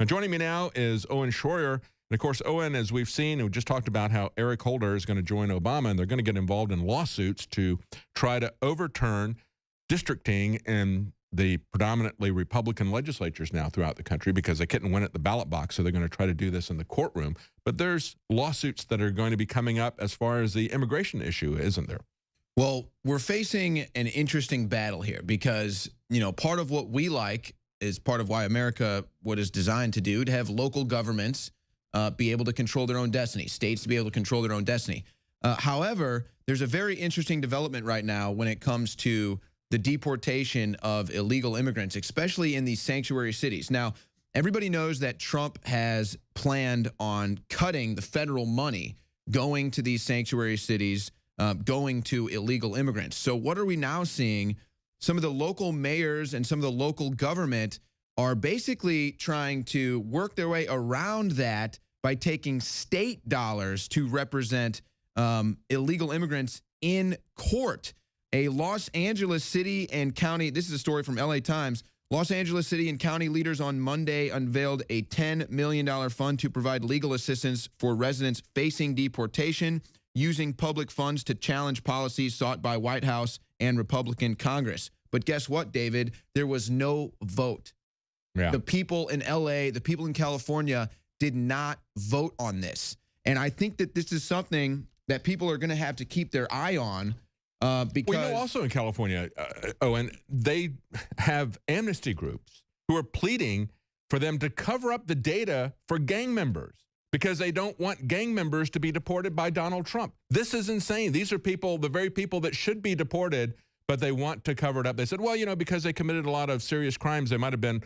And joining me now is Owen Schroyer. And of course, Owen, as we've seen, we just talked about how Eric Holder is going to join Obama, and they're going to get involved in lawsuits to try to overturn districting in the predominantly Republican legislatures now throughout the country because they couldn't win at the ballot box, so they're going to try to do this in the courtroom. But there's lawsuits that are going to be coming up as far as the immigration issue, isn't there? Well, we're facing an interesting battle here because, part of what we like is part of why America, what is designed to do, to have local governments be able to control their own destiny, states to be able to control their own destiny. However, there's a very interesting development right now when it comes to the deportation of illegal immigrants, especially in these sanctuary cities. Now, everybody knows that Trump has planned on cutting the federal money going to these sanctuary cities, going to illegal immigrants. So what are we now seeing? Some of the local mayors and some of the local government are basically trying to work their way around that by taking state dollars to represent illegal immigrants in court. A Los Angeles city and county, this is a story from LA Times, Los Angeles city and county leaders on Monday unveiled a $10 million fund to provide legal assistance for residents facing deportation, using public funds to challenge policies sought by White House and Republican Congress. But guess what, David? There was no vote. Yeah. The people in LA, the people in California did not vote on this. And I think that this is something that people are going to have to keep their eye on. Because we know also in California, Owen, they have amnesty groups who are pleading for them to cover up the data for gang members because they don't want gang members to be deported by Donald Trump. This is insane. These are people, the very people that should be deported, but they want to cover it up. They said, well, because they committed a lot of serious crimes, they might have been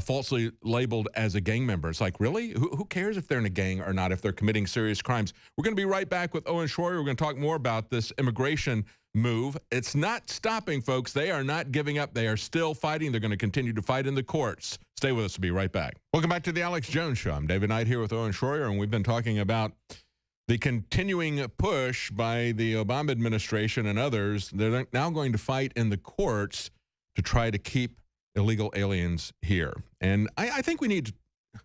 falsely labeled as a gang member. It's like, really? Who cares if they're in a gang or not if they're committing serious crimes? We're going to be right back with Owen Schroyer. We're going to talk more about this immigration move. It's not stopping, folks. They are not giving up. They are still fighting. They're going to continue to fight in the courts. Stay with us. We'll be right back. Welcome back to the Alex Jones Show. I'm David Knight here with Owen Schroyer, and we've been talking about the continuing push by the Obama administration and others. They're now going to fight in the courts to try to keep illegal aliens here. And I think we need to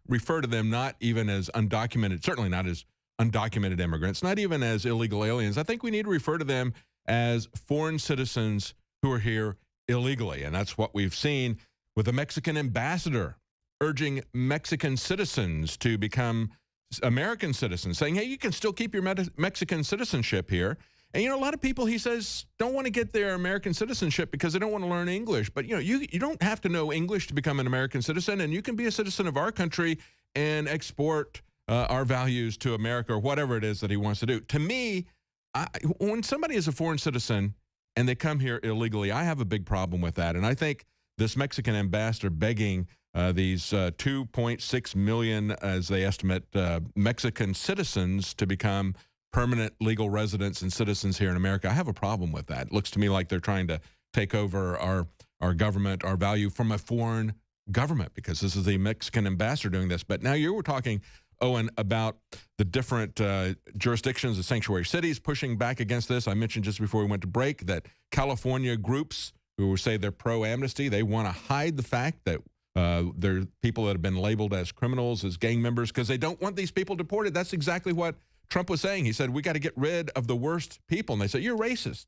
refer to them not even as undocumented, certainly not as undocumented immigrants, not even as illegal aliens. I think we need to refer to them as foreign citizens who are here illegally. And that's what we've seen with the Mexican ambassador urging Mexican citizens to become American citizens, saying, hey, you can still keep your Mexican citizenship here. And, a lot of people, he says, don't want to get their American citizenship because they don't want to learn English. But, you don't have to know English to become an American citizen, and you can be a citizen of our country and export our values to America or whatever it is that he wants to do. To me, when somebody is a foreign citizen and they come here illegally, I have a big problem with that. And I think this Mexican ambassador begging these 2.6 million, as they estimate, Mexican citizens to become permanent legal residents and citizens here in America, I have a problem with that. It looks to me like they're trying to take over our government, our value from a foreign government, because this is the Mexican ambassador doing this. But now you were talking, Owen, about the different jurisdictions, the sanctuary cities pushing back against this. I mentioned just before we went to break that California groups who say they're pro-amnesty, they want to hide the fact that there are people that have been labeled as criminals, as gang members, because they don't want these people deported. That's exactly what Trump was saying. He said, we got to get rid of the worst people. And they said, you're racist.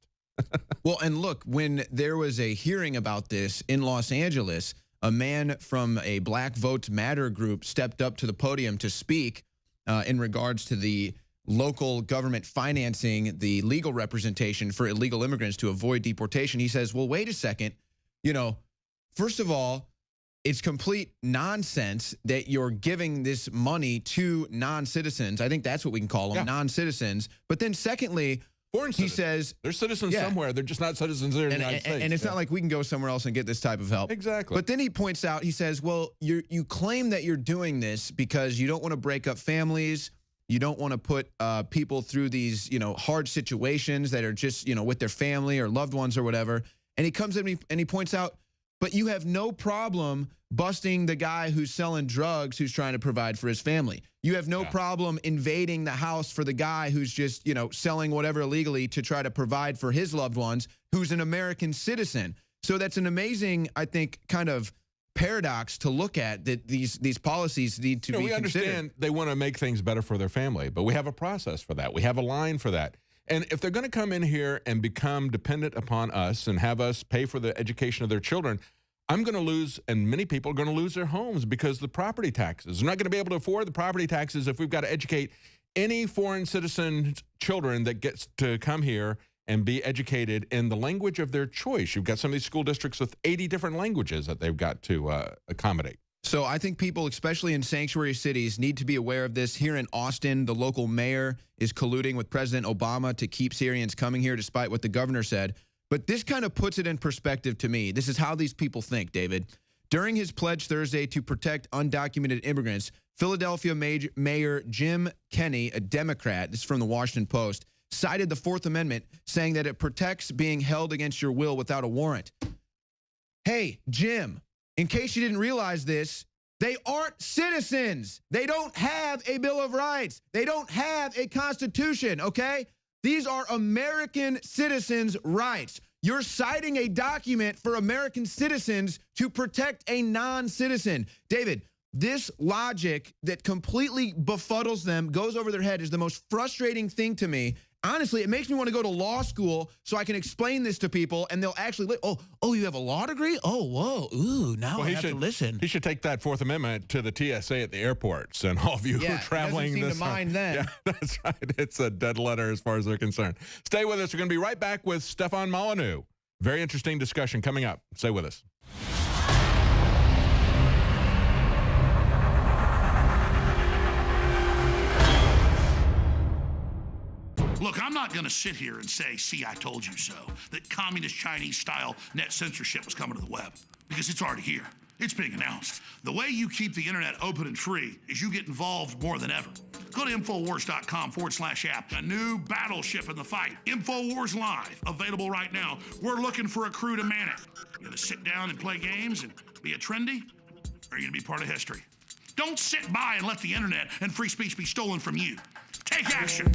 Well, and look, when there was a hearing about this in Los Angeles, a man from a Black Votes Matter group stepped up to the podium to speak in regards to the local government financing the legal representation for illegal immigrants to avoid deportation. He says, well, wait a second. First of all, it's complete nonsense that you're giving this money to non-citizens. I think that's what we can call them, non-citizens. But then secondly, he says, they're citizens somewhere. They're just not citizens there in the United States. And it's not like we can go somewhere else and get this type of help. Exactly. But then he points out, he says, well, you claim that you're doing this because you don't want to break up families. You don't want to put people through these, hard situations that are just, with their family or loved ones or whatever. And he comes in and he points out, but you have no problem busting the guy who's selling drugs, who's trying to provide for his family. You have no problem invading the house for the guy who's just, selling whatever illegally to try to provide for his loved ones, who's an American citizen. So that's an amazing, I think, kind of paradox to look at, that these policies need to be we considered. understand they want to make things better for their family, but we have a process for that. We have a line for that. And if they're going to come in here and become dependent upon us and have us pay for the education of their children, I'm going to lose, and many people are going to lose their homes because the property taxes. They're not going to be able to afford the property taxes if we've got to educate any foreign citizen children that gets to come here and be educated in the language of their choice. You've got some of these school districts with 80 different languages that they've got to accommodate. So I think people, especially in sanctuary cities, need to be aware of this. Here in Austin, the local mayor is colluding with President Obama to keep Syrians coming here, despite what the governor said. But this kind of puts it in perspective to me. This is how these people think, David. During his pledge Thursday to protect undocumented immigrants, Philadelphia Mayor Jim Kenney, a Democrat, this is from the Washington Post, cited the Fourth Amendment, saying that it protects being held against your will without a warrant. Hey, Jim, in case you didn't realize this, they aren't citizens. They don't have a Bill of Rights. They don't have a Constitution, okay? These are American citizens' rights. You're citing a document for American citizens to protect a non-citizen. David, this logic that completely befuddles them, goes over their head, is the most frustrating thing to me. Honestly, it makes me want to go to law school so I can explain this to people, and they'll actually, oh, you have a law degree? Oh, whoa, ooh, now I have to listen. He should take that Fourth Amendment to the TSA at the airports, and all of you who are traveling this. Yeah, mind then. Yeah, that's right. It's a dead letter as far as they're concerned. Stay with us. We're going to be right back with Stefan Molyneux. Very interesting discussion coming up. Stay with us. Look, I'm not going to sit here and say, see, I told you so, that communist Chinese-style net censorship was coming to the web, because it's already here. It's being announced. The way you keep the internet open and free is you get involved more than ever. Go to Infowars.com/app. A new battleship in the fight. Infowars Live, available right now. We're looking for a crew to man it. You gonna sit down and play games and be a trendy? Or are you gonna be part of history? Don't sit by and let the internet and free speech be stolen from you. Take action.